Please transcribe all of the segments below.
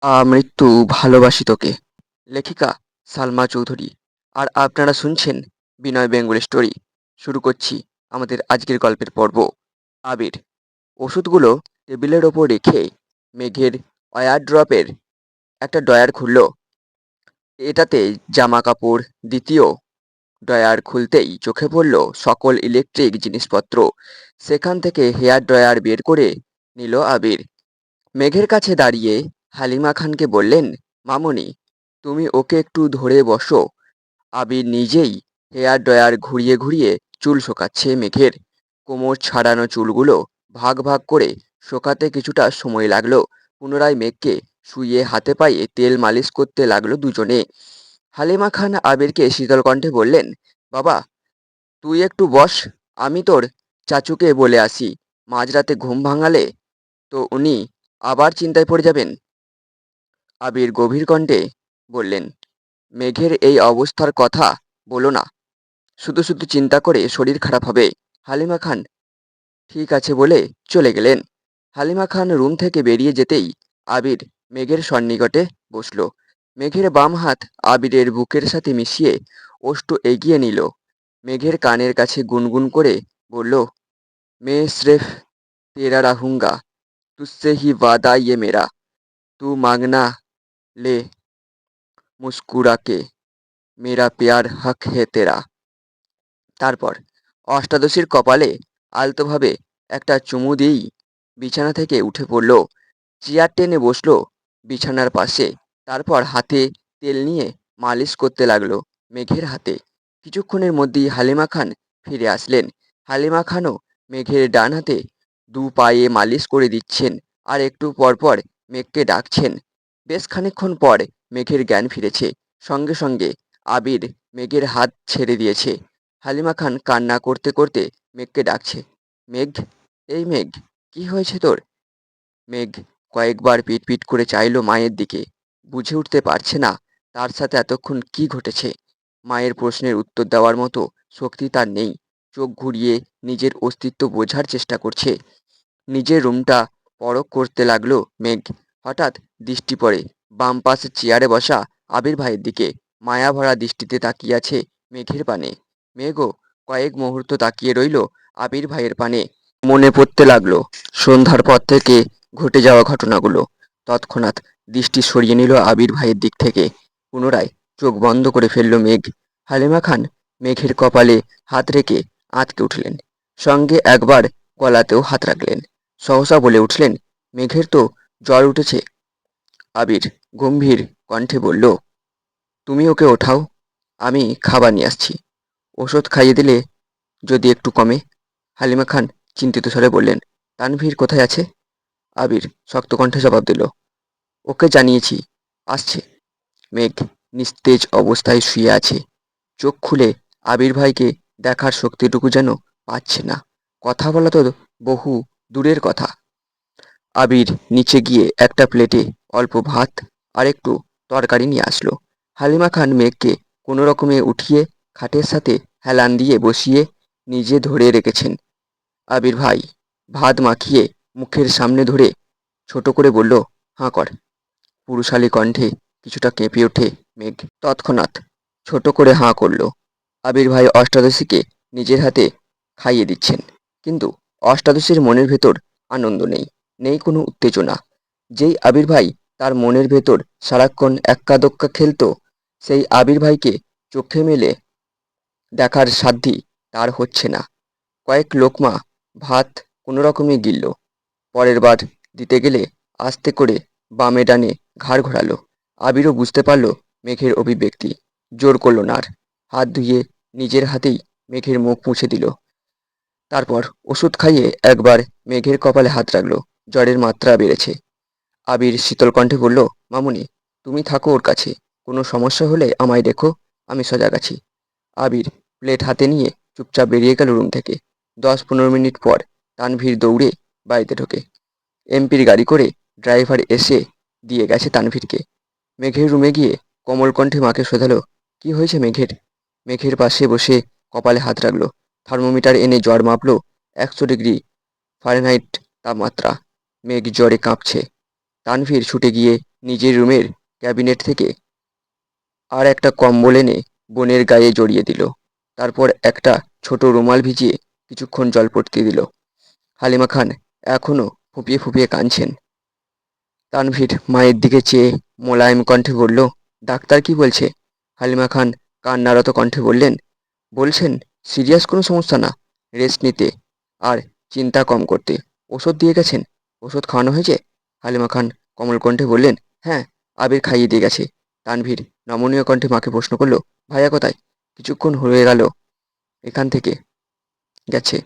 মৃত্যু ভালোবাসি তোকে। লেখিকা সালমা চৌধুরী। আর আপনারা শুনছেন বিনয় বেঙ্গলি স্টোরি। শুরু করছি আমাদের আজকের গল্পের পর্ব। আবির। ওষুধগুলো টেবিলের ওপর রেখে মেঘের ওয়ারড্রপের একটা ড্রয়ার খুলল। এটাতে জামা কাপড়। দ্বিতীয় ড্রয়ার খুলতেই চোখে পড়ল সকল ইলেকট্রিক জিনিসপত্র। সেখান থেকে হেয়ার ড্রয়ার বের করে নিল আবির। মেঘের কাছে দাঁড়িয়ে হালিমা খানকে বললেন, মামুনি, তুমি ওকে একটু ধরে বসো। আবির নিজেই হেয়ার ড্রয়ার ঘুরিয়ে ঘুরিয়ে চুল শোকাচ্ছে মেঘের। কোমর ছাড়ানো চুলগুলো ভাগ ভাগ করে শোকাতে কিছুটা সময় লাগলো। পুনরায় মেঘকে শুইয়ে হাতে পায়ে তেল মালিশ করতে লাগলো দুজনে। হালিমা খান আবিরকে শীতল কণ্ঠে বললেন, বাবা, তুই একটু বস, আমি তোর চাচুকে বলে আসি। মাঝরাতে ঘুম ভাঙালে তো উনি আবার চিন্তায় পড়ে যাবেন। আবির গভীর কণ্ঠে বললেন, মেঘের এই অবস্থার কথা বলো না। শুধু শুধু চিন্তা করে শরীর খারাপ হবে। হালিমা খান ঠিক আছে বলে চলে গেলেন। হালিমা খান রুম থেকে বেরিয়ে যেতেই আবির মেঘের সন্নিকটে বসল। মেঘের বাম হাত আবিরের বুকের সাথে মিশিয়ে ওষ্ঠ এগিয়ে নিল। মেঘের কানের কাছে গুনগুন করে বলল, মে স্রেফ তেরা রাহুঙ্গা, তুসসে হি ওয়াদা ইয়ে মেরা, তু মাংনা ले मुस्कुरा के, मेरा प्यार हक है तेरा। তারপর অষ্টাদশীর কপালে আলতোভাবে একটা চুমু দিয়েই বিছানা থেকে উঠে পড়ল। চেয়ার টেনে বসলো বিছানার পাশে। তারপর হাতে তেল নিয়ে মালিশ করতে লাগলো মেঘের হাতে। কিছুক্ষণের মধ্যেই হালিমা খান ফিরে আসলেন। হালিমা খানও মেঘের ডান হাতে দু পায়ে মালিশ করে দিচ্ছেন আর একটু পর পর মেঘকে ডাকছেন। বেশ খানিকক্ষণ পর মেঘের জ্ঞান ফিরেছে। সঙ্গে সঙ্গে আবির মেঘের হাত ছেড়ে দিয়েছে। হালিমা খান কান্না করতে করতে মেঘকে ডাকছে, মেঘ, এই মেঘ, কি হয়েছে তোর? মেঘ কয়েকবার পিটপিট করে চাইল মায়ের দিকে। বুঝে উঠতে পারছে না তার সাথে এতক্ষণ কি ঘটেছে। মায়ের প্রশ্নের উত্তর দেওয়ার মতো শক্তি তার নেই। চোখ ঘুরিয়ে নিজের অস্তিত্ব বোঝার চেষ্টা করছে। নিজের রুমটা পরখ করতে লাগলো মেঘ। হঠাৎ দৃষ্টি পড়ে বাম পাশের চেয়ারে বসা আবির ভাইয়ের দিকে। মায়াভরা দৃষ্টিতে তাকিয়ে আছে মেঘের পানে। মেঘও কয়েক মুহূর্ত তাকিয়ে রইল আবির ভাইয়ের পানে। মনে পড়তে লাগলো সন্ধ্যার পর থেকে ঘটে যাওয়া ঘটনাগুলো। তৎক্ষণাৎ দৃষ্টি সরিয়ে নিল আবির ভাইয়ের দিক থেকে। পুনরায় চোখ বন্ধ করে ফেলল মেঘ। হালিমা খান মেঘের কপালে হাত রেখে আঁতকে উঠলেন। সঙ্গে একবার গলাতেও হাত রাখলেন। সহসা বলে উঠলেন, মেঘের তো জ্বর উঠেছে। আবির গম্ভীর কণ্ঠে বলল, তুমি ওকে ওঠাও, আমি খাবার নিয়ে আসছি। ওষুধ খাইয়ে দিলে যদি একটু কমে। হালিমা খান চিন্তিত স্বরে বললেন, তানভীর কোথায় আছে? আবির শক্ত কণ্ঠে জবাব দিল, ওকে জানিয়েছি, আসছে। মেঘ নিস্তেজ অবস্থায় শুয়ে আছে। চোখ খুলে আবির ভাইকে দেখার শক্তিটুকু যেন পাচ্ছে না। কথা বলা তো বহু দূরের কথা। আবির নিচে গিয়ে একটা প্লেটে অল্প ভাত আর একটু তরকারি নিয়ে আসলো। হালিমা খান মেঘকে কোনো রকমে উঠিয়ে খাটের সাথে হেলান দিয়ে বসিয়ে নিজে ধরে রেখেছেন। আবির ভাই ভাত মাখিয়ে মুখের সামনে ধরে ছোট করে বলল, হাঁ কর। পুরুষালী কণ্ঠে কিছুটা কেঁপে ওঠে মেঘ। তৎক্ষণাৎ ছোট করে হাঁ করল। আবির ভাই অষ্টাদশীকে নিজের হাতে খাইয়ে দিচ্ছেন। কিন্তু অষ্টাদশীর মনের ভেতর আনন্দ নেই, নেই কোনো উত্তেজনা। যেই আবির ভাই তার মনের ভেতর সারাক্ষণ এক্কা দোক্কা খেলতো, সেই আবির ভাইকে চোখে মেলে দেখার সাধ্যি তার হচ্ছে না। কয়েক লোকমা ভাত কোনো রকমে গিলল। পরের বার দিতে গেলে আস্তে করে বামে ডানে ঘাড় ঘোরালো। আবিরও বুঝতে পারল মেঘের অভিব্যক্তি। জোর করলো না আর। হাত ধুয়ে নিজের হাতেই মেঘের মুখ মুছে দিল। তারপর ওষুধ খাইয়ে একবার মেঘের কপালে হাত রাখলো। জ্বরের মাত্রা বেড়েছে। আবির শীতল কণ্ঠে বলল, মামুনি, তুমি থাকো ওর কাছে। কোনো সমস্যা হলে আমায় দেখো, আমি সজাগ আছি। আবির প্লেট হাতে নিয়ে চুপচাপ বেরিয়ে গেল রুম থেকে। 10-15 মিনিট পর তানভীর দৌড়ে বাড়িতে ঢোকে। এমপির গাড়ি করে ড্রাইভার এসে দিয়ে গেছে তানভীরকে। মেঘের রুমে গিয়ে কোমল কণ্ঠে মাকে শোধালো, কি হয়েছে মেঘের? মেঘের পাশে বসে কপালে হাত রাখলো। থার্মোমিটার এনে জ্বর মাপলো। 100 ডিগ্রি ফারেনহাইট তাপমাত্রা। মেঘ জ্বরে কাঁপছে। তানভীর ছুটে গিয়ে নিজের রুমের ক্যাবিনেট থেকে আর একটা কম্বল এনে বোনের গায়ে জড়িয়ে দিল। তারপর একটা ছোট রুমাল ভিজিয়ে কিছুক্ষণ জল পড়তে দিল। হালিমা খান এখনো ফুঁপিয়ে ফুঁপিয়ে কাঁদছেন। তানভীর মায়ের দিকে চেয়ে মোলায়েম কণ্ঠে বলল, ডাক্তার কি বলছে? হালিমা খান কান্নারত কণ্ঠে বললেন, বলছেন সিরিয়াস কোনো সমস্যা না, রেস্ট নিতে আর চিন্তা কম করতে। ওষুধ দিয়ে গেছেন? ওষুধ খাওয়ানো হয়েছে? হালিমা খান কোমল কণ্ঠে বললেন, হ্যাঁ, আবির খাইয়ে দিয়ে গেছে। তানভীর নমনীয় কণ্ঠে মাকে প্রশ্ন করলো, ভাইয়া কোথায়? কিছুক্ষণ হয়ে গেল এখান থেকে গেছে।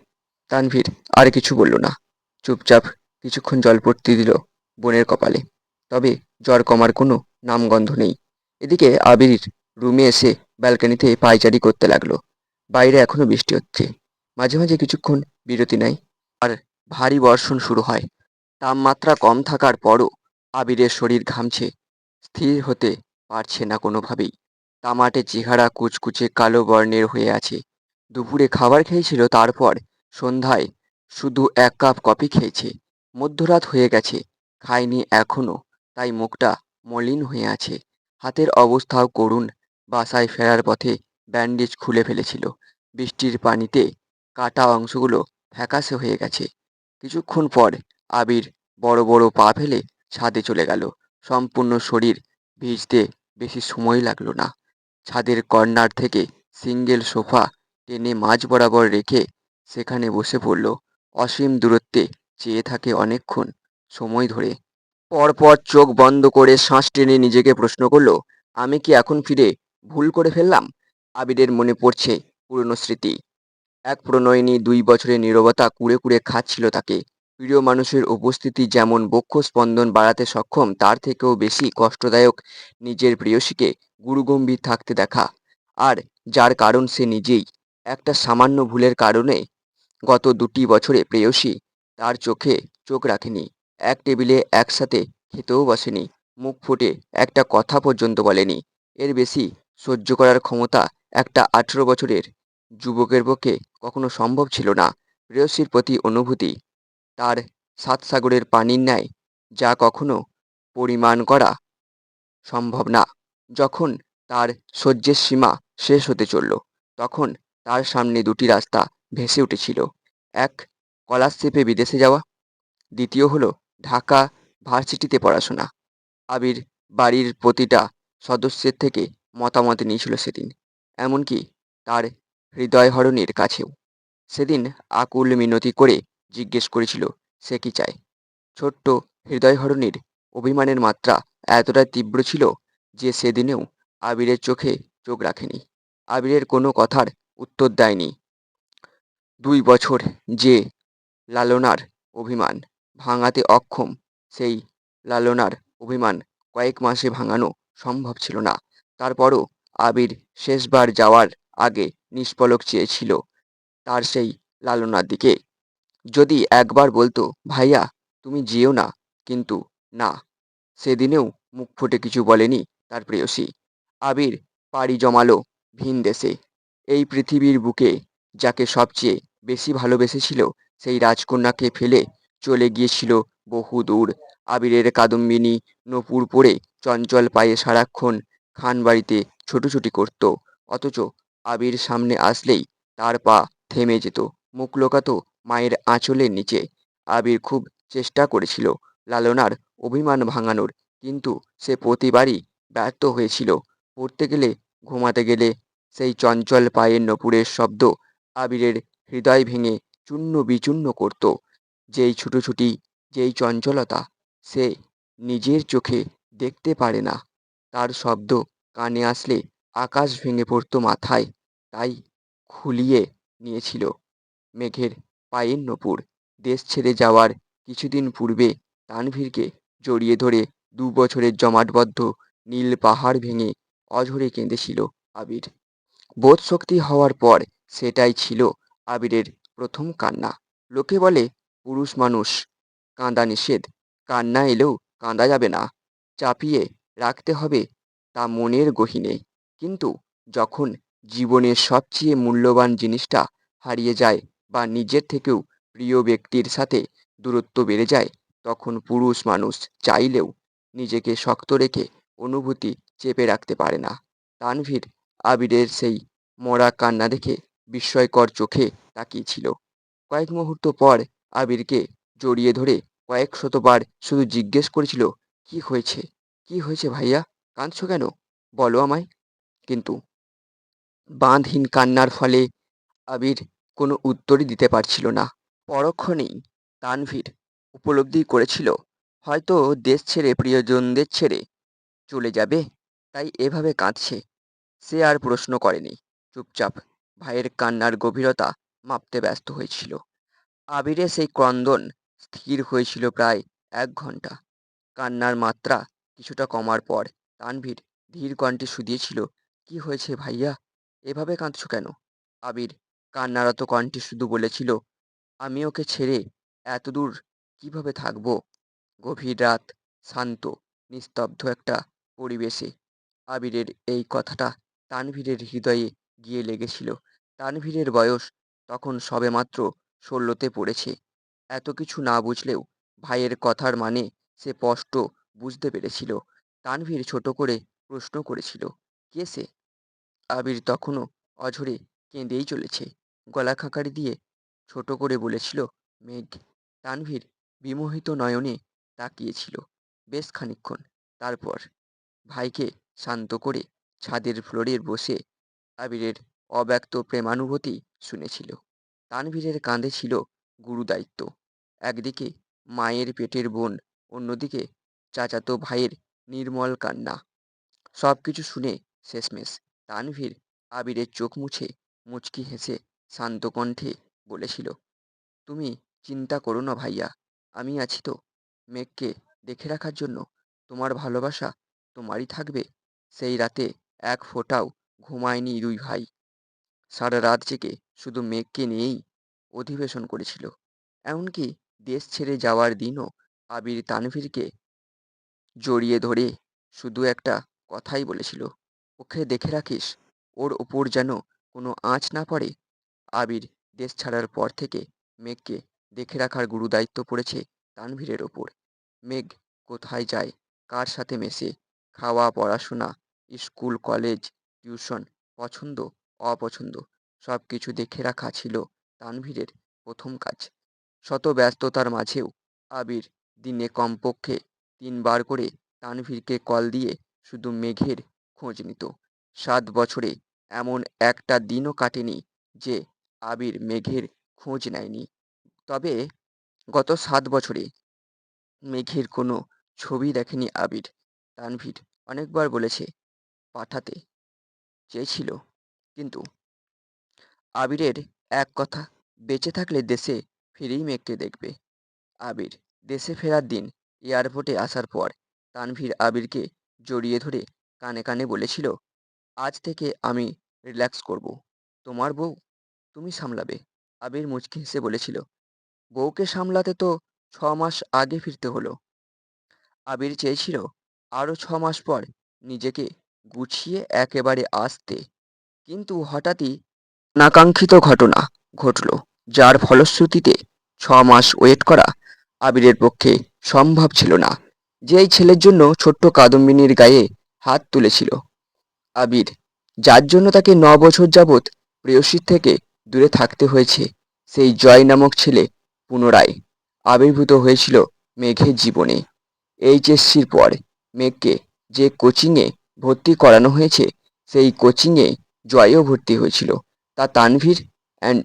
তানভীর আর কিছু বলল না, চুপচাপ কিছুক্ষণ জল পড়তে দিল বোনের কপালে। তবে জ্বর কমার কোনো নামগন্ধ নেই। এদিকে আবির রুমে এসে ব্যালকনিতে পায়চারি করতে লাগলো। বাইরে এখনো বৃষ্টি হচ্ছে, মাঝে মাঝে কিছুক্ষণ বিরতি নেয় আর ভারী বর্ষণ শুরু হয়। তাপমাত্রা কম থাকার পরও আবিরের শরীর ঘামছে, স্থির হতে পারছে না কোনোভাবেই। তামাটে চেহারা কুচকুচে কালো বর্ণের হয়ে আছে। দুপুরে খাবার খেয়েছিল, তারপর সন্ধ্যায় শুধু 1 কাপ কফি খেয়েছে। মধ্যরাত হয়ে গেছে, খায়নি এখনো, তাই মুখটা মলিন হয়ে আছে। হাতের অবস্থাও করুণ। বাসায় ফেরার পথে ব্যান্ডেজ খুলে ফেলেছিল। বৃষ্টির পানিতে কাটা অংশগুলো ফ্যাকাশে হয়ে গেছে। কিছুক্ষণ পর আবির বড় বড় পা ফেলে ছাদে চলে গেল। সম্পূর্ণ শরীর ভিজতে বেশি সময় লাগলো না। ছাদের কর্নার থেকে সিঙ্গেল সোফা টেনে মাঝ বরাবর রেখে সেখানে বসে পড়ল। অসীম দূরত্বে চেয়ে থাকে অনেকক্ষণ সময় ধরে। পরপর চোখ বন্ধ করে শ্বাস টেনে নিজেকে প্রশ্ন করলো, আমি কি এখন ফিরে ভুল করে ফেললাম? আবিরের মনে পড়ছে পুরনো স্মৃতি। এক প্রণয়িনী 2 বছরের নীরবতা কুরে কুরে খাচ্ছিল তাকে। প্রিয় মানুষের উপস্থিতি যেমন বক্ষ স্পন্দন বাড়াতে সক্ষম, তার থেকেও বেশি কষ্টদায়ক নিজের প্রেয়সীকে গুরুগম্ভীর থাকতে দেখা। আর যার কারণ সে নিজেই। একটা সামান্য ভুলের কারণে গত 2টি বছরে প্রেয়সী তার চোখে চোখ রাখেনি, এক টেবিলে একসাথে খেতেও বসেনি, মুখ ফুটে একটা কথা পর্যন্ত বলেনি। এর বেশি সহ্য করার ক্ষমতা একটা 18 বছরের যুবকের পক্ষে কখনো সম্ভব ছিল না। প্রেয়সীর প্রতি অনুভূতি তার সাতসাগরের পানির ন্যায়, যা কখনো পরিমাণ করা সম্ভব না। যখন তার সহ্যের সীমা শেষ হতে চলল, তখন তার সামনে 2টি রাস্তা ভেসে উঠেছিল। এক, স্কলারশিপে বিদেশে যাওয়া। দ্বিতীয় হলো ঢাকা ভার্সিটিতে পড়াশোনা। আবির বাড়ির প্রতিটা সদস্যের থেকে মতামত নিয়েছিল সেদিন, এমনকি তার হৃদয়হরণীর কাছেও। সেদিন আকুল মিনতি করে জিজ্ঞেস করেছিল সে কি চায়। ছোট্ট হৃদয়হরণীর অভিমানের মাত্রা এতটাই তীব্র ছিল যে সেদিনেও আবিরের চোখে চোখ রাখেনি, আবিরের কোনো কথার উত্তর দেয়নি। 2 বছর যে লালনার অভিমান ভাঙাতে অক্ষম, সেই লালনার অভিমান কয়েক মাসে ভাঙানো সম্ভব ছিল না। তারপরও আবির শেষবার যাওয়ার আগে নিষ্পলক চেয়েছিল তার সেই লালনার দিকে। যদি একবার বলতো, ভাইয়া তুমি যেও না, কিন্তু না, সেদিনেও মুখ ফুটে কিছু বলেনি তার প্রেয়সী। আবির পাড়ি জমালো ভিন দেশে। এই পৃথিবীর বুকে যাকে সবচেয়ে বেশি ভালোবেসেছিল, সেই রাজকন্যাকে ফেলে চলে গিয়েছিল বহু দূর। আবিরের কাদম্বিনী নূপুর পরে চঞ্চল পায়ে সারাক্ষণ খান বাড়িতে ছুটোছুটি করত। অথচ আবির সামনে আসলেই তার পা থেমে যেত, মুখ লোকাতো মায়ের আঁচলের নিচে। আবির খুব চেষ্টা করেছিল লালনার অভিমান ভাঙানোর, কিন্তু সে প্রতিবারই ব্যর্থ হয়েছিল। পড়তে গেলে, ঘুমাতে গেলে সেই চঞ্চল পায়ের নূপুরের শব্দ আবিরের হৃদয় ভেঙে চূর্ণ বিচূর্ণ করত। যেই ছুটোছুটি, যেই চঞ্চলতা সে নিজের চোখে দেখতে পারে না, তার শব্দ কানে আসলে আকাশ ভেঙে পড়তো মাথায়। তাই খুলিয়ে নিয়েছিল মেঘের পায়ের নূপুর। দেশ ছেড়ে যাওয়ার কিছুদিন পূর্বে তানভীরকে জড়িয়ে ধরে 2 বছরের জমাটবদ্ধ নীল পাহাড় ভেঙে অঝরে কেঁদেছিল আবির। বোধশক্তি হওয়ার পর সেটাই ছিল আবিরের প্রথম কান্না। লোকে বলে পুরুষ মানুষ কাঁদা নিষেধ, কান্না এলেও কাঁদা যাবে না, চাপিয়ে রাখতে হবে তা মনের গহীনে। কিন্তু যখন জীবনের সবচেয়ে মূল্যবান জিনিসটা হারিয়ে যায় বা নিজের থেকেও প্রিয় ব্যক্তির সাথে দূরত্ব বেড়ে যায়, তখন পুরুষ মানুষ চাইলেও নিজেকে শক্ত রেখে অনুভূতি চেপে রাখতে পারে না। তানভীর আবিরের সেই মরা কান্না দেখে বিস্ময়কর চোখে তাকিয়েছিল। কয়েক মুহূর্ত পর আবিরকে জড়িয়ে ধরে কয়েক শতবার শুধু জিজ্ঞেস করেছিল, কি হয়েছে? কি হয়েছে ভাইয়া? কাঁদছো কেন? বলো আমায়। কিন্তু বাঁধহীন কান্নার ফলে আবির কোনো উত্তরই দিতে পারছিল না। পরক্ষণেই তানভীর উপলব্ধি করেছিল, হয়তো দেশ ছেড়ে প্রিয়জনদের ছেড়ে চলে যাবে, তাই এভাবে কাঁদছে। সে আর প্রশ্ন করেনি, চুপচাপ ভাইয়ের কান্নার গভীরতা মাপতে ব্যস্ত হয়েছিল। আবিরের সেই ক্রন্দন স্থির হয়েছিল প্রায় 1 ঘন্টা। কান্নার মাত্রা কিছুটা কমার পর তানভীর ধীর কণ্ঠে শুধিয়েছিল, কি হয়েছে ভাইয়া? এভাবে কাঁদছো কেন? আবির কান্নারত কণ্ঠে শুধু বলেছিল, আমি ওকে ছেড়ে এতদূর কিভাবে থাকবো? গভীর রাত, শান্ত, নিস্তব্ধ একটা পরিবেশে আবিরের এই কথাটা তানভীরের হৃদয়ে গিয়ে লেগেছিল। তানভীরের বয়স তখন সবেমাত্র 16তে পড়েছে। এত কিছু না বুঝলেও ভাইয়ের কথার মানে সে স্পষ্ট বুঝতে পেরেছিল। তানভীর ছোট করে প্রশ্ন করেছিল, কে সে? আবির তখনও অঝরে কেঁদেই চলেছে। গলা খাঁকারি দিয়ে ছোট করে বলেছিল, মেঘ। তানভীর বিমোহিত নয়নে তাকিয়েছিল বেশ খানিকক্ষণ। তারপর ভাইকে শান্ত করে ছাদের ফ্লোরে বসে আবিরের অব্যক্ত প্রেমানুভূতি শুনেছিল। তানভীরের কাঁধে ছিল গুরুদায়িত্ব। একদিকে মায়ের পেটের বোন, অন্যদিকে চাচাতো ভাইয়ের নির্মল কান্না। সবকিছু শুনে শেষমেশ তানভীর আবিরের চোখ মুছে মুচকি হেসে শান্ত কণ্ঠে বলেছিল, তুমি চিন্তা করো না ভাইয়া, আমি আছি তো। মেঘকে দেখে রাখার জন্য। তোমার ভালোবাসা তোমারই থাকবে। সেই রাতে এক ফোঁটাও ঘুমায়নি দুই ভাই। সারা রাত জেগে শুধু মেঘকে নিয়েই অধিবেশন করেছিল। এমনকি দেশ ছেড়ে যাওয়ার দিনও আবির তানভীরকে জড়িয়ে ধরে শুধু একটা কথাই বলেছিল, ওকে দেখে রাখিস, ওর ওপর যেন কোনো আঁচ না পড়ে। আবির দেশ ছাড়ার পর থেকে মেঘকে দেখে রাখার গুরুদায়িত্ব পড়েছে তানভীরের ওপর। মেঘ কোথায় যায়, কার সাথে মেশে, খাওয়া, পড়াশোনা, স্কুল, কলেজ, টিউশন, পছন্দ, অপছন্দ, সব কিছু দেখে রাখা ছিল তানভীরের প্রথম কাজ। শত ব্যস্ততার মাঝেও আবির দিনে কমপক্ষে 3বার করে তানভীরকে কল দিয়ে শুধু মেঘের খোঁজ নিত। 7 বছরে এমন একটা দিনও কাটেনি যে আবির মেঘের খোঁজ নেয়নি। তবে গত 7 বছরে মেঘের কোনো ছবি দেখেনি আবির। তানভীর অনেকবার বলেছে, পাঠাতে চেয়েছিল, কিন্তু আবিরের এক কথা, বেঁচে থাকলে দেশে ফিরেই মেঘকে দেখবে। আবির দেশে ফেরার দিন এয়ারপোর্টে আসার পর তানভীর আবিরকে জড়িয়ে ধরে কানে কানে বলেছিল, আজ থেকে আমি রিল্যাক্স করব। তোমার বউ তুমি সামলাবে। আবির মুচকি হেসে বলেছিল, বউকে সামলাতে তো 6 মাস আগে ফিরতে হলো। আবির চেয়েছিল আরও 6 মাস পর নিজেকে গুছিয়ে একেবারে আসতে। কিন্তু হঠাৎই অনাকাঙ্ক্ষিত ঘটনা ঘটল, যার ফলশ্রুতিতে 6 মাস ওয়েট করা আবিরের পক্ষে সম্ভব ছিল না। যেই ছেলের জন্য ছোট্ট কাদম্বিনীর গায়ে হাত তুলেছিল আবির, যার জন্য তাকে 9 বছর যাবৎ প্রেয়সীর থেকে দূরে থাকতে হয়েছে, সেই জয় নামক ছেলে পুনরায় আবির্ভূত হয়েছিল মেঘের জীবনে। এইচএসসির পর মেঘকে যে কোচিংয়ে ভর্তি করানো হয়েছে, সেই কোচিংয়ে জয়ও ভর্তি হয়েছিল। তা তানভীর অ্যান্ড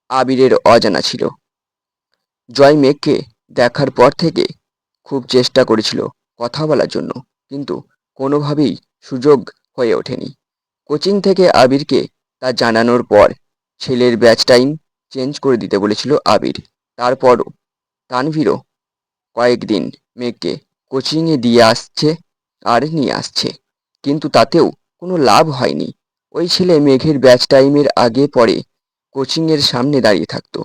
আবিরের অজানা ছিল। জয় মেঘকে দেখার পর থেকে খুব চেষ্টা করেছিল কথা বলার জন্য, কিন্তু কোনোভাবেই সুযোগ হয়ে ওঠেনি। কোচিং থেকে আবিরকে তা জানানোর পর ছেলের ব্যাচ টাইম চেঞ্জ করে দিতে বলেছিল আবির। তারপরও তানভীরও কয়েকদিন মেঘকে কোচিংয়ে দিয়ে আসছে আর নিয়ে আসছে, কিন্তু তাতেও কোনো লাভ হয়নি। ওই ছেলে মেঘের ব্যাচ টাইমের আগে পরে কোচিংয়ের সামনে দাঁড়িয়ে থাকতো।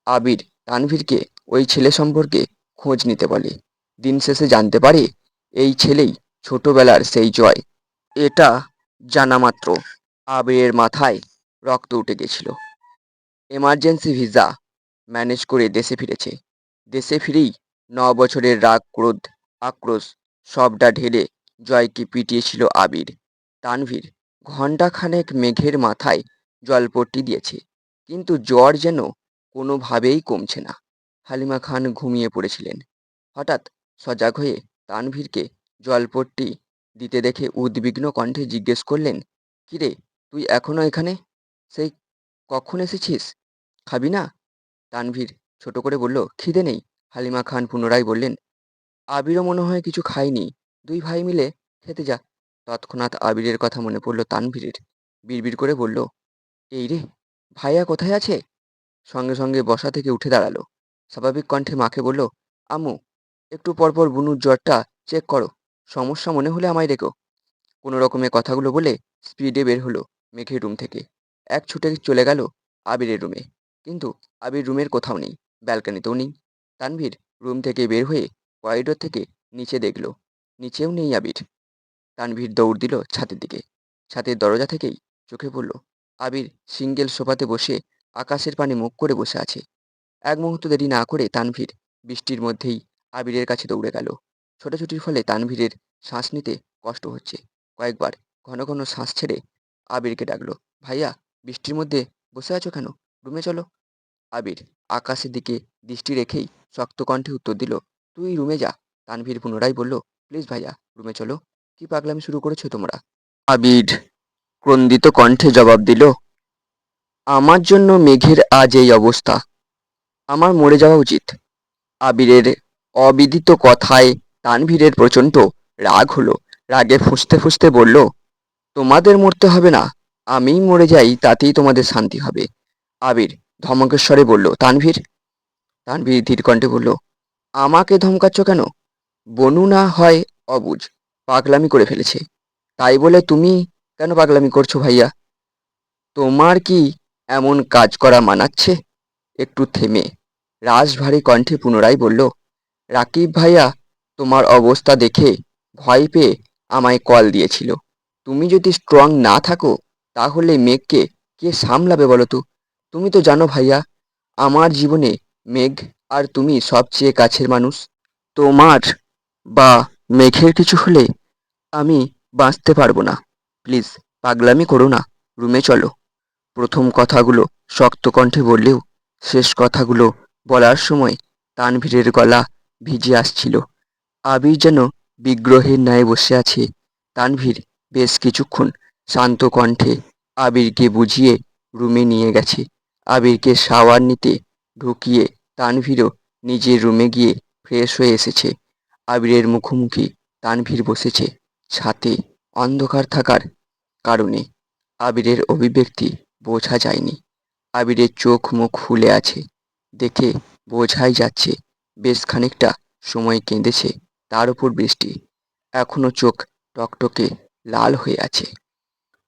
আবির তানভীরকে ওই ছেলে সম্পর্কে খোঁজ নিতে বলে। দিন শেষে জানতে পারে এই ছেলেই ছোটবেলার সেই জয়। এটা জানা মাত্র আবিরের মাথায় রক্ত উঠে গেছিল। এমার্জেন্সি ভিসা ম্যানেজ করে দেশে ফিরেছে। দেশে ফিরেই 9 বছরের রাগ, ক্রোধ, আক্রোশ সবটা ঢেলে জয়কে পিটিয়েছিল আবির। তানভীর ঘণ্টাখানেক মেঘের মাথায় জলপট্টি দিয়েছে, কিন্তু জ্বর যেন কোনোভাবেই কমছে না। হালিমা খান ঘুমিয়ে পড়েছিলেন। হঠাৎ সজাগ হয়ে তানভীরকে জলপট্টি দিতে দেখে উদ্বিগ্ন কণ্ঠে জিজ্ঞেস করলেন, কিরে, তুই এখনো এখানে? সেই কখন এসেছিস? খাবি না? তানভীর ছোট করে বলল, খিদে নেই। হালিমা খান পুনরায় বললেন, আবিরও মনে হয় কিছু খায়নি, দুই ভাই মিলে খেতে যা। তৎক্ষণাৎ আবিরের কথা মনে পড়ল তানভীরের। বিড়বিড় করে বলল, এই রে, ভাইয়া কোথায় আছে? সঙ্গে সঙ্গে বসা থেকে উঠে দাঁড়ালো। স্বাভাবিক কণ্ঠে মাকে বলল, আম্মু, একটু পরপর বুনুর জ্বরটা চেক করো, সমস্যা মনে হলে আমায় ডেকো। কোনো রকমে কথাগুলো বলে স্পিডে বের হলো মেঘের রুম থেকে। এক ছুটে চলে গেল আবিরের রুমে। কিন্তু আবির রুমের কোথাও নেই, ব্যালকনিতেও নেই। তানভীর রুম থেকে বের হয়ে করিডোর থেকে নিচে দেখলো, নিচেও নেই আবির। তানভীর দৌড় দিল ছাদের দিকে। ছাদের দরজা থেকেই চোখে পড়ল আবির সিঙ্গেল সোফাতে বসে আকাশের পানে মুখ করে বসে আছে। এক মুহূর্ত দেরি না করে তানভীর বৃষ্টির মধ্যেই আবিরের কাছে দৌড়ে গেল। ছোটাছুটির ফলে তানভীরের শ্বাস নিতে কষ্ট হচ্ছে। কয়েকবার ঘন ঘন শ্বাস ছেড়ে আবিরকে ডাকলো, ভাইয়া, বৃষ্টির মধ্যে বসে আছো কেন? রুমে চলো। আবির আকাশের দিকে দৃষ্টি রেখেই শক্ত কণ্ঠে উত্তর দিল, তুই রুমে যা। তানভীর পুনরায় বলল, প্লিজ ভাইয়া, রুমে চলো। কি পাগলামি শুরু করেছো তোমরা? আবির ক্রন্দিত কণ্ঠে জবাব দিল, আমার জন্য মেঘের আজ এই অবস্থা, আমার মরে যাওয়া উচিত। আবিরের অবিদিত কথায় তানভীরের প্রচণ্ড রাগ হলো। রাগে ফুঁসতে ফুঁসতে বলল, তোমাদের মরতে হবে না, আমিই মরে যাই তাতেই তোমাদের শান্তি হবে। আবির ধমকের স্বরে বলল, তানভীর। তানভীর ধীর কণ্ঠে বলল, আমাকে ধমকাচ্ছ কেন? বনু না হয় অবুঝ, পাগলামি করে ফেলেছে, তাই বলে তুমি কেন পাগলামি করছো ভাইয়া? তোমার কি এমন কাজ করা মানাচ্ছে? একটু থেমে রাশভারী কণ্ঠে পুনরায় বলল, রাকিব ভাইয়া তোমার অবস্থা দেখে ভয় পেয়ে আমায় কল দিয়েছিল। তুমি যদি স্ট্রং না থাকো তাহলে মেঘকে কে সামলাবে বলো তো? তুমি তো জানো ভাইয়া, আমার জীবনে মেঘ আর তুমি সবচেয়ে কাছের মানুষ। তোমার বা মেঘের কিছু হলে আমি বাঁচতে পারবো না। প্লিজ পাগলামি করো না, রুমে চলো। প্রথম কথাগুলো শক্ত কণ্ঠে বললেও শেষ কথাগুলো বলার সময় তানভীরের গলা ভিজে আসছিল। আবির যেন বিগ্রহের ন্যায় বসে আছে। তানভীর বেশ কিছুক্ষণ শান্ত কণ্ঠে আবিরকে বুঝিয়ে রুমে নিয়ে গেছে। আবিরকে শাওয়ার নিতে ঢুকিয়ে তানভীরও নিজের রুমে গিয়ে ফ্রেশ হয়ে এসেছে। আবিরের মুখোমুখি তানভীর বসেছে ছাতে। অন্ধকার থাকার কারণে আবিরের অভিব্যক্তি বোঝা যায়নি। আবিরের চোখ মুখ ফুলে আছে, দেখে বোঝাই যাচ্ছে বেশ খানিকটা সময় কেঁদেছে। তার উপর বৃষ্টি, এখনো চোখ টকটকে লাল হয়ে আছে।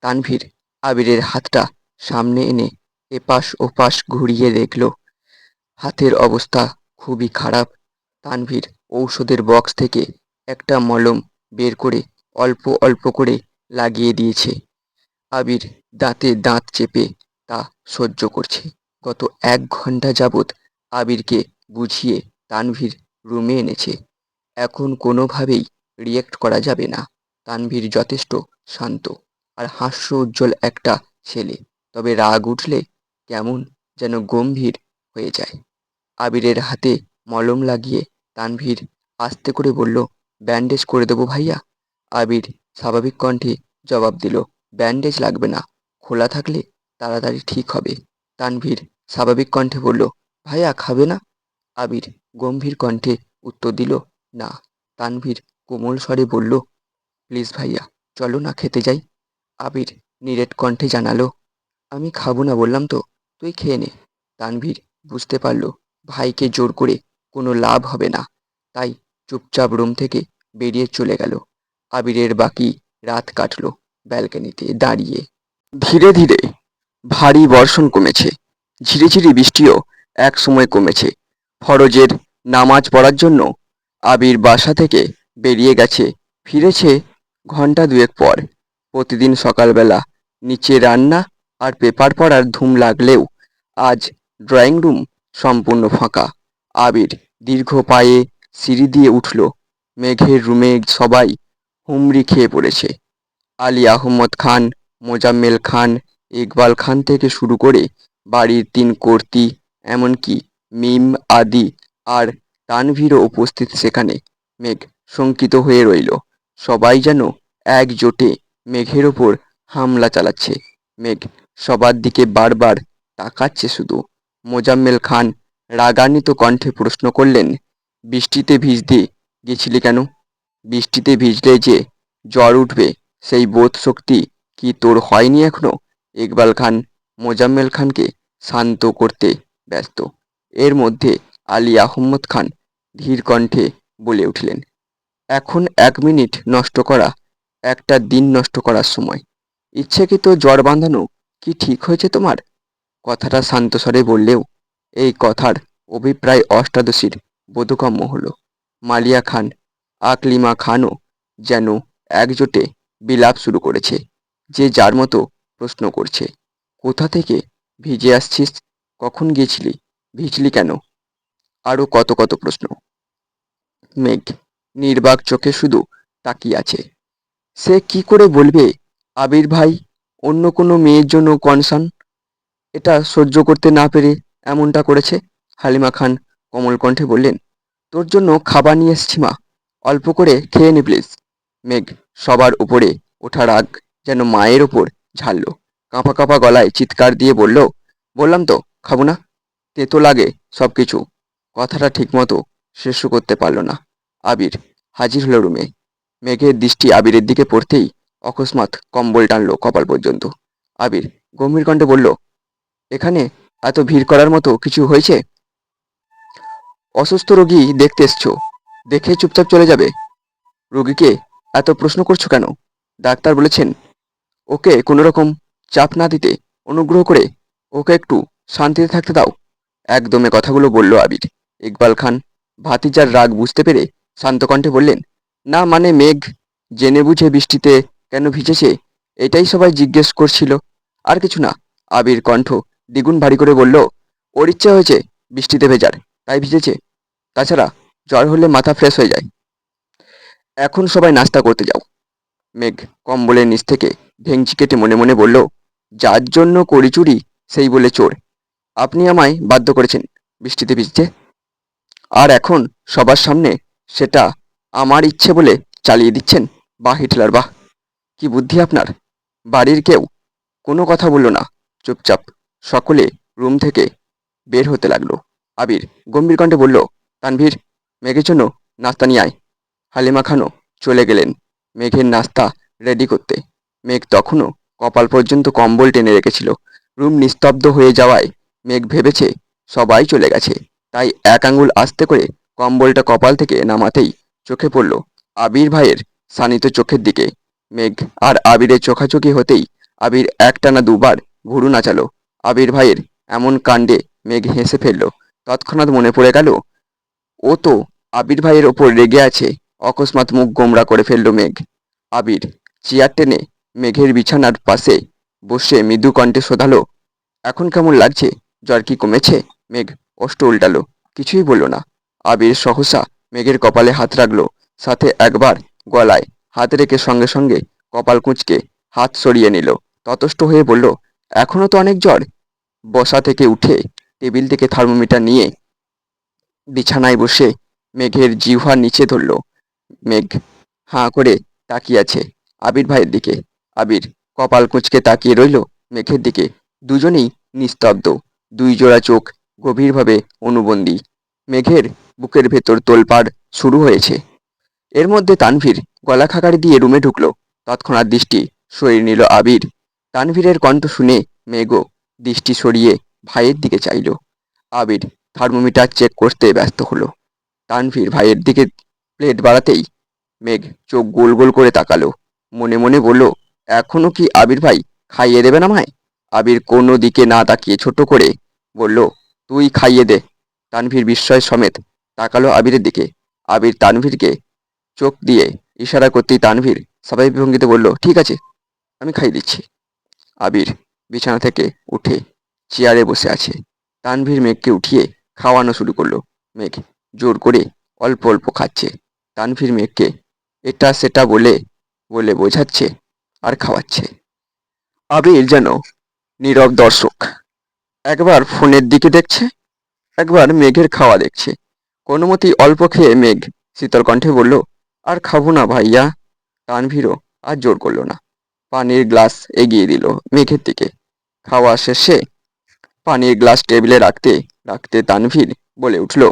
তানভীর আবিরের হাতটা সামনে এনে এপাশ ওপাশ ঘুরিয়ে দেখল। হাতের অবস্থা খুবই খারাপ। তানভীর ঔষধের বক্স থেকে একটা মলম বের করে অল্প অল্প করে লাগিয়ে দিয়েছে। আবির দাঁতে দাঁত চেপে তা সহ্য করছে। গত 1 ঘন্টা যাবৎ আবিরকে বুঝিয়ে তানভীর রুমে এনেছে। এখন কোনোভাবেই রিয়েক্ট করা যাবে না। তানভীর যথেষ্ট শান্ত আর হাস্য উজ্জ্বল একটা ছেলে, তবে রাগ উঠলে কেমন যেন গম্ভীর হয়ে যায়। আবিরের হাতে মলম লাগিয়ে তানভীর আস্তে করে বলল, ব্যান্ডেজ করে দেবো ভাইয়া? আবির স্বাভাবিক কণ্ঠে জবাব দিল, ব্যান্ডেজ লাগবে না, খোলা থাকলে তাড়াতাড়ি ঠিক হবে। তানভীর স্বাভাবিক কণ্ঠে বলল, ভাইয়া খাবে না? আবির গম্ভীর কণ্ঠে উত্তর দিল, না। তানভীর কোমল স্বরে বলল, প্লিজ ভাইয়া, চলো না খেতে যাই। আবির নিরেট কণ্ঠে জানালো, আমি খাবো না বললাম তো, তুই খেয়ে নে। তানভীর বুঝতে পারল ভাইকে জোর করে কোনো লাভ হবে না, তাই চুপচাপ রুম থেকে বেরিয়ে চলে গেল। আবিরের বাকি রাত কাটল ব্যালকনিতে দাঁড়িয়ে। ধীরে ধীরে ভারী বর্ষণ কমেছে। ঝিরিঝিরি বৃষ্টিও এক সময় কমেছে। ফরজের নামাজ পড়ার জন্য আবির বাসা থেকে বেরিয়ে গেছে। ফিরেছে ঘন্টা দুয়েক পর। প্রতিদিন সকালবেলা নিচে রান্না আর পেপার পড়ার ধুম লাগলেও আজ ড্রয়িং রুম সম্পূর্ণ ফাঁকা। আবির দীর্ঘ পায়ে সিঁড়ি দিয়ে উঠল। মেঘের রুমে সবাই হুমড়ি খেয়ে পড়েছে। আলী আহমদ খান, মোজাম্মেল খান, ইকবাল খান থেকে শুরু করে বাড়ির 3 কর্তি, এমনকি মিম, আদি আর তানভীরও উপস্থিত সেখানে। মেঘ শঙ্কিত হয়ে রইল। সবাই যেন একজোটে মেঘের ওপর হামলা চালাচ্ছে। মেঘ সবার দিকে বারবার তাকাচ্ছে শুধু। মোজাম্মেল খান রাগান্বিত কণ্ঠে প্রশ্ন করলেন, বৃষ্টিতে ভিজতে গেছিলি কেন? বৃষ্টিতে ভিজলে যে জ্বর উঠবে সেই বোধ শক্তি কি তোর হয়নি এখনো? ইকবাল খান মোজাম্মেল খানকে শান্ত করতে ব্যস্ত। এর মধ্যে আলী আহমদ খান ধীর কণ্ঠে বলে উঠলেন, এখন 1 মিনিট নষ্ট করা একটা দিন নষ্ট করার সময়। ইচ্ছাকৃত জ্বর বাঁধানো কি ঠিক হয়েছে তোমার? কথাটা শান্ত স্বরে বললেও এই কথার অভিপ্রায় অষ্টাদশীর বোধগম্য হলো। মালিয়া খান, আকলিমা খানও যেন একজোটে বিলাপ শুরু করেছে। যে যার মতো প্রশ্ন করছে, কোথা থেকে ভিজে আসছিস? কখন গিয়েছিলি? ভিজলি কেন? আরও কত কত প্রশ্ন। মেঘ নির্বাক চোখে শুধু তাকিয়ে আছে। সে কি করে বলবে আবির ভাই অন্য কোনো মেয়ের জন্য কনসার্ন, এটা সহ্য করতে না পেরে এমনটা করেছে? হালিমা খান কোমল কণ্ঠে বললেন, তোর জন্য খাবার নিয়ে এসেছি মা, অল্প করে খেয়ে নে প্লিজ। মেঘ সবার উপরে ওঠা রাগ যেন মায়ের ওপর ঝাড়ল। কাঁপা কাঁপা গলায় চিৎকার দিয়ে বলল, বললাম তো খাবো না। তেতো লাগে সব কিছু। কথাটা ঠিকমতো শেষ করতে পারল না। আবির হাজির হলো রুমে। মেঘের দৃষ্টি আবিরের দিকে পড়তেই অকস্মাৎ কম্বল টানলো কপাল পর্যন্ত। আবির গম্ভীর কণ্ঠে বলল, এখানে এত ভিড় করার মতো কিছু হয়েছে? অসুস্থ রোগী দেখতে এসছো, দেখে চুপচাপ চলে যাবে? রোগীকে এত প্রশ্ন করছো কেন? ডাক্তার বলেছেন ওকে কোনো রকম চাপ না দিতে, অনুগ্রহ করে ওকে একটু শান্তিতে থাকতে দাও। একদমে কথাগুলো বলল আবির। ইকবাল খান ভাতিজার রাগ বুঝতে পেরে শান্ত কণ্ঠে বললেন, না মানে মেঘ জেনে বুঝে বৃষ্টিতে কেন ভিজেছে এটাই সবাই জিজ্ঞেস করছিল, আর কিছু না। আবির কণ্ঠ দ্বিগুণ ভারী করে বলল, ওর ইচ্ছা হয়েছে বৃষ্টিতে ভেজার, তাই ভিজেছে। তাছাড়া জ্বর হলে মাথা ফ্রেশ হয়ে যায়। এখন সবাই নাস্তা করতে যাও। মেঘ কম্বলের নিচ থেকে ভেংচি কেটে মনে মনে বলল, যার জন্য করি চুরি সেই বলে চোর। আপনি আমায় বাধ্য করেছেন বৃষ্টিতে ভিজতে, আর এখন সবার সামনে সেটা আমার ইচ্ছে বলে চালিয়ে দিচ্ছেন। বাহ হিটলার বাহ, কি বুদ্ধি আপনার। বাড়ির কেউ কোনো কথা বলল না, চুপচাপ সকলে রুম থেকে বের হতে লাগলো। আবির গম্ভীর কণ্ঠে বলল, তানভীর মেঘের জন্য নাস্তা নিয়ে আয়। হালিমা খানও চলে গেলেন মেঘের নাস্তা রেডি করতে। মেঘ তখনও কপাল পর্যন্ত কম্বল টেনে রেখেছিল। রুম নিস্তব্ধ হয়ে যাওয়ায় মেঘ ভেবেছে সবাই চলে গেছে, তাই এক আঙুল আস্তে করে কম্বলটা কপাল থেকে নামাতেই চোখে পড়ল আবির ভাইয়ের শানিত চোখের দিকে। মেঘ আর আবিরের চোখাচোখি হতেই আবির একটানা দুবার ভুরু নাচালো। আবির ভাইয়ের এমন কাণ্ডে মেঘ হেসে ফেলল। তৎক্ষণাৎ মনে পড়ে গেল ও তো আবির ভাইয়ের ওপর রেগে আছে। অকস্মাৎ মুখ গোমড়া করে ফেলল মেঘ। আবির চেয়ার টেনে মেঘের বিছানার পাশে বসে মৃদু কণ্ঠে শোধালো, এখন কেমন লাগছে? জ্বর কি কমেছে? মেঘ ওষ্ঠ উল্টালো, কিছুই বলল না। আবির সহসা মেঘের কপালে হাত রাখলো, সাথে একবার গলায় হাত রেখে সঙ্গে সঙ্গে কপাল কুঁচকে হাত সরিয়ে নিল। ততস্থ হয়ে বলল, এখনো তো অনেক জ্বর। বসা থেকে উঠে টেবিল থেকে থার্মোমিটার নিয়ে বিছানায় বসে মেঘের জিহ্বার নিচে ধরল। মেঘ হাঁ করে তাকিয়ে আছে আবির ভাইয়ের দিকে। আবির কপাল কুঁচকে তাকিয়ে রইল মেঘের দিকে। দুজনেই নিস্তব্ধ, দুই জোড়া চোখ গভীরভাবে অনুবন্দী। মেঘের বুকের ভেতর তোলপাড় শুরু হয়েছে। এর মধ্যে তানভীর গলা খাকারি দিয়ে রুমে ঢুকলো। তৎক্ষণাৎ দৃষ্টি সরিয়ে নিল আবির। তানভীরের কণ্ঠ শুনে মেঘও দৃষ্টি সরিয়ে ভাইয়ের দিকে চাইল। আবির থার্মোমিটার চেক করতে ব্যস্ত হলো। তানভীর ভাইয়ের দিকে প্লেট বাড়াতেই মেঘ চোখ গোল গোল করে তাকালো। মনে মনে বলল, এখনো কি আবির ভাই খাইয়ে দেবেন আমায়? আবির কোনো দিকে না তাকিয়ে ছোট করে বলল, তুই খাইয়ে দে। তানভীর বিস্ময় সমেত তাকালো আবিরের দিকে। আবির তানভীরকে চোখ দিয়ে ইশারা করতেই তানভীর স্বাভাবিক ভঙ্গিতে বলল, ঠিক আছে, আমি খাইয়ে দিচ্ছি। আবির বিছানা থেকে উঠে চেয়ারে বসে আছে। তানভীর মেঘকে উঠিয়ে খাওয়ানো শুরু করলো। মেঘ জোর করে অল্প অল্প খাচ্ছে। তানভীর মেঘকে এটা সেটা বলে বলে বোঝাচ্ছে আর খাওয়াচ্ছে। আবির যেন নীরব দর্শক, একবার ফোনের দিকে দেখছে, একবার মেঘের খাওয়া দেখছে। কোনো মতেই অল্প খেয়ে মেঘ শীতল কণ্ঠে বলল, আর খাবো না ভাইয়া। তানভীরও আর জোর করলো না, পানির গ্লাস এগিয়ে দিল মেঘের দিকে। খাওয়া শেষে পানির গ্লাস টেবিলে রাখতে রাখতে তানভীর বলে উঠল,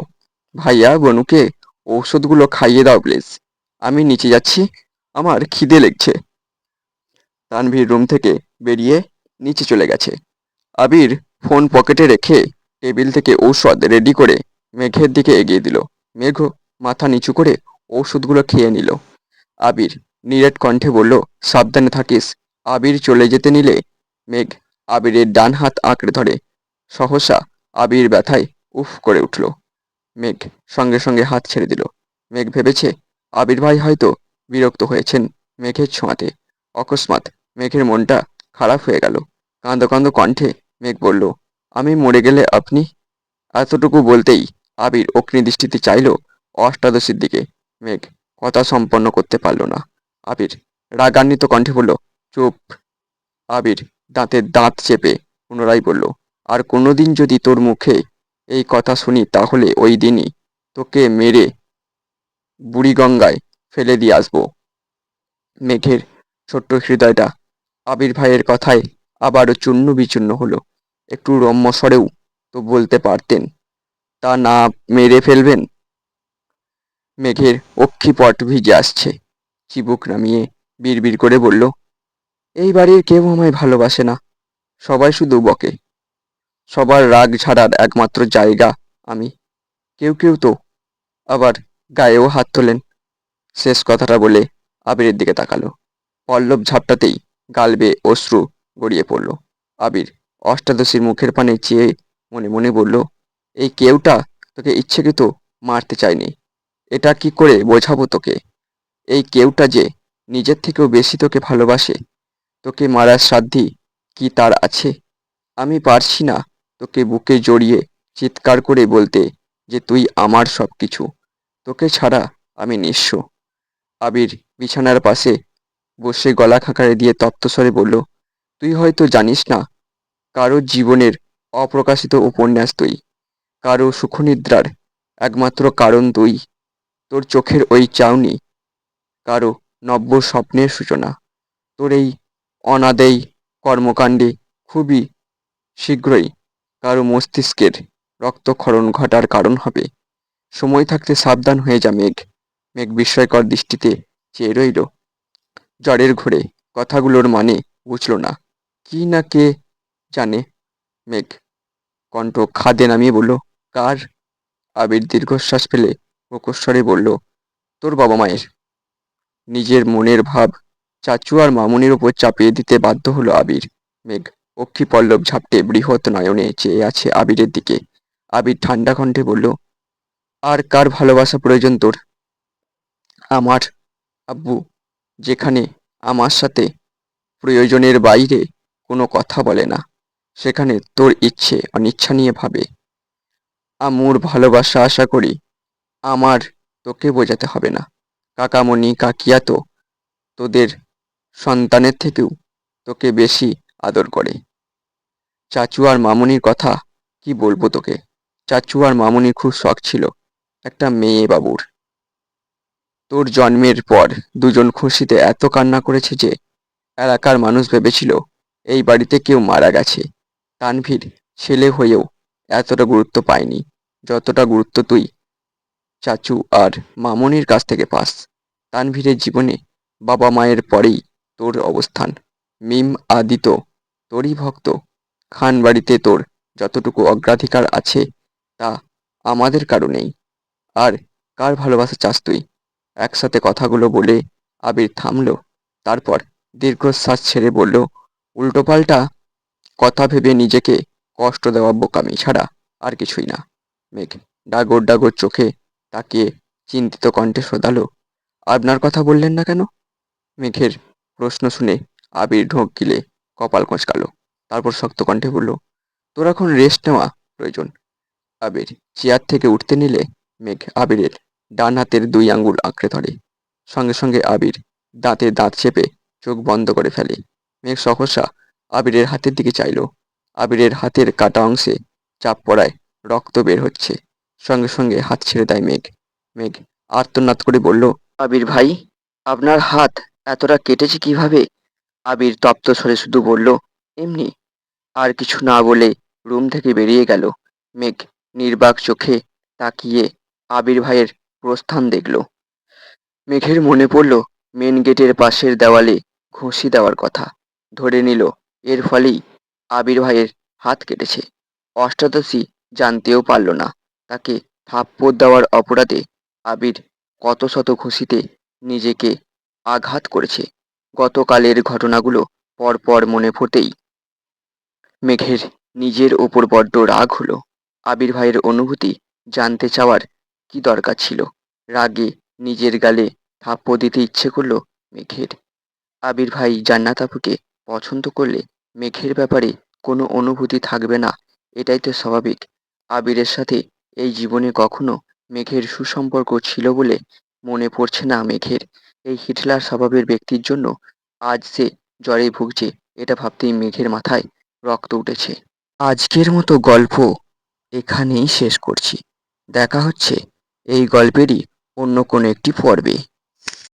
ভাইয়া বনুকে ঔষধগুলো খাইয়ে দাও প্লিজ, আমি নিচে যাচ্ছি, আমার খিদে লেগছে। তানভীর রুম থেকে বেরিয়ে নিচে চলে গেছে। আবির ফোন পকেটে রেখে টেবিল থেকে ঔষধ রেডি করে মেঘের দিকে এগিয়ে দিল। মেঘও মাথা নিচু করে ঔষধগুলো খেয়ে নিল। আবির নিরেট কণ্ঠে বলল, সাবধানে থাকিস। আবির চলে যেতে নিলে মেঘ আবিরের ডান হাত আঁকড়ে ধরে। সহসা আবির ব্যথায় উফ করে উঠল। মেঘ সঙ্গে সঙ্গে হাত ছেড়ে দিল। মেঘ ভেবেছে আবির ভাই হয়তো বিরক্ত হয়েছেন মেঘের ছোঁয়াতে। অকস্মাৎ মেঘের মনটা খারাপ হয়ে গেল। কাঁদো কাঁদো কণ্ঠে মেঘ বলল, আমি মরে গেলে আপনি? এতটুকু বলতেই আবির অগ্নিদৃষ্টিতে চাইল অষ্টাদশীর দিকে। মেঘ কথা সম্পন্ন করতে পারল না। আবির রাগান্বিত কণ্ঠে বলল, চুপ। আবির দাঁতে দাঁত চেপে পুনরায় বলল, আর কোনোদিন যদি তোর মুখে এই কথা শুনি তাহলে ওই দিনই তোকে মেরে বুড়িগঙ্গায় ফেলে দিয়ে আসবো। মেঘের ছোট্ট হৃদয়টা আবির ভাইয়ের কথায় আবারও চূর্ণ বিচূর্ণ হলো। একটু রম্য স্বরেও তো বলতে পারতেন, তা না মেরে ফেলবেন। মেঘের অক্ষিপট ভিজে আসছে। চিবুক নামিয়ে বিড়বিড় করে বলল, এই বাড়ির কেউ আমায় ভালোবাসে না, সবাই শুধু বকে। সবার রাগ ঝাড়ার একমাত্র জায়গা আমি। কেউ কেউ তো আবার গায়েও হাত তোলেন। শেষ কথাটা বলে আবিরের দিকে তাকালো। পল্লব ঝাপটাতেই গাল বেয়ে অশ্রু গড়িয়ে পড়ল। আবির অষ্টাদশীর মুখের পানে চেয়ে মনে মনে বলল, এই কেউটা তোকে ইচ্ছেকৃত মারতে চায়নি। এটা কি করে বোঝাবো তোকে? এই কেউটা যে নিজের থেকেও বেশি তোকে ভালোবাসে। তোকে মারার সাধ্যি কি তার আছে? আমি পারছি না তোকে বুকে জড়িয়ে চিৎকার করে বলতে যে তুই আমার সব কিছু। তোকে ছাড়া আমি নিঃস্ব। আবির বিছানার পাশে বসে গলা খাঁকারে দিয়ে তপ্তস্বরে বলল, তুই হয়তো জানিস না, কারো জীবনের অপ্রকাশিত উপন্যাস তুই, কারো সুখনিদ্রার একমাত্র কারণ তুই, তোর চোখের ওই চাউনি কারো নব্য স্বপ্নের সূচনা। তোর এই অনাদেয় কর্মকাণ্ডে খুবই শীঘ্রই কারো মস্তিষ্কের রক্তক্ষরণ ঘটার কারণ হবে। সময় থাকতে সাবধান হয়ে যা মেঘ। মেঘ বিস্ময়কর দৃষ্টিতে চেয়ে রইল। জ্বরের ঘোরে কথাগুলোর মানে বুঝল না। কি না কে জানে। মেঘ কণ্ঠ খাদে নামিয়ে বলল, কার? আবির দীর্ঘশ্বাস ফেলে প্রকোষ্ঠরে বলল, তোর বাবা মায়ের। নিজের মনের ভাব চাচু আর মামুনির ওপর চাপিয়ে দিতে বাধ্য হলো আবির। মেঘ অক্ষি পল্লব ঝাপটে বৃহৎ নয়নে চেয়ে আছে আবিরের দিকে। আবির ঠান্ডা কণ্ঠে বলল, আর কার ভালোবাসা প্রয়োজন তোর? আমার আব্বু, যেখানে আমার সাথে প্রয়োজনের বাইরে কোনো কথা বলে না, সেখানে তোর ইচ্ছে অনিচ্ছা নিয়ে ভাবে। আম্মুর ভালোবাসা আশা করি আমার তোকে বোঝাতে হবে না। কাকামণি কাকিয়া তো তোদের সন্তানের থেকেও তোকে বেশি আদর করে। চাচু আর মামুনির কথা কি বলবো তোকে? চাচু আর মামুনির খুব শখ ছিল একটা মেয়ে বাবুর। তোর জন্মের পর দুজন খুশিতে এত কান্না করেছে যে এলাকার মানুষ ভেবেছিল এই বাড়িতে কেউ মারা গেছে। তানভীর ছেলে হয়েও এতটা গুরুত্ব পায়নি যতটা গুরুত্ব তুই চাচু আর মামুনির কাছ থেকে পাস। তানভীরের জীবনে বাবা মায়ের পরেই তোর অবস্থান। মিম আদি তো তোরই ভক্ত। খান বাড়িতে তোর যতটুকু অগ্রাধিকার আছে তা আমাদের কারণেই। আর কার ভালোবাসা চাস তুই? একসাথে কথাগুলো বলে আবির থামলো। তারপর দীর্ঘশ্বাস ছেড়ে বলল, উল্টোপাল্টা কথা ভেবে নিজেকে কষ্ট দেওয়া বোকামি ছাড়া আর কিছুই না। মেঘ ডাগর ডাগর চোখে তাকিয়ে চিন্তিত কণ্ঠে শোধালো, আপনার কথা বললেন না কেন? মেঘের প্রশ্ন শুনে আবির ঢোক গিলে কপাল কোঁচকালো। তারপর শক্ত কণ্ঠে বলল, তোর এখন রেস্ট নেওয়া প্রয়োজন। আবির চেয়ার থেকে উঠতে নিলে মেঘ আবিরের ডান হাতের 2 আঙ্গুল আঁকড়ে ধরে। সঙ্গে সঙ্গে আবির দাঁতে দাঁত চেপে চোখ বন্ধ করে ফেলে। মেঘ সহসা আবিরের হাতের দিকে চাইল। আবিরের হাতের কাটা অংশে চাপ পড়ায় রক্ত বের হচ্ছে। সঙ্গে সঙ্গে হাত ছেড়ে দেয় মেঘ। মেঘ আর্তনাদ করে বলল, আবির ভাই, আপনার হাত এতটা কেটেছে কিভাবে? আবির তপ্ত স্বরে শুধু বলল, এমনি। আর কিছু না বলে রুম থেকে বেরিয়ে গেল। মেঘ নির্বাক চোখে তাকিয়ে আবির ভাইয়ের প্রস্থান দেখল। মেঘের মনে পড়ল মেন গেটের পাশের দেওয়ালে ঘুষি দেওয়ার কথা। ধরে নিল এর ফলেই আবির ভাইয়ের হাত কেটেছে। অষ্টাদশী জানতেও পারল না তাকে থাপ্পড় দেওয়ার অপরাধে আবির কত শত ঘুষিতে নিজেকে আঘাত করেছে। গতকালের ঘটনাগুলো পরপর মনে পড়তেই মেঘের নিজের ওপর বড্ড রাগ হলো। আবির ভাইয়ের অনুভূতি জানতে চাওয়ার কি দরকার ছিল? রাগে নিজের গালে থাপ্পড় দিতে ইচ্ছে করলো মেঘের। আবির ভাই জান্নাত আপুকে পছন্দ করলে মেঘের ব্যাপারে কোনো অনুভূতি থাকবে না, এটাই তো স্বাভাবিক। আবিরের সাথে এই জীবনে কখনো মেঘের সুসম্পর্ক ছিল বলে মনে পড়ছে না মেঘের। এই হিটলার স্বভাবের ব্যক্তির জন্য আজ সে জ্বরে ভুগছে, এটা ভাবতেই মেঘের মাথায় রক্ত উঠেছে। আজকের মতো গল্প এখানেই শেষ করছি। দেখা হচ্ছে এই গল্পেরই অন্য কোনো একটি পর্বে।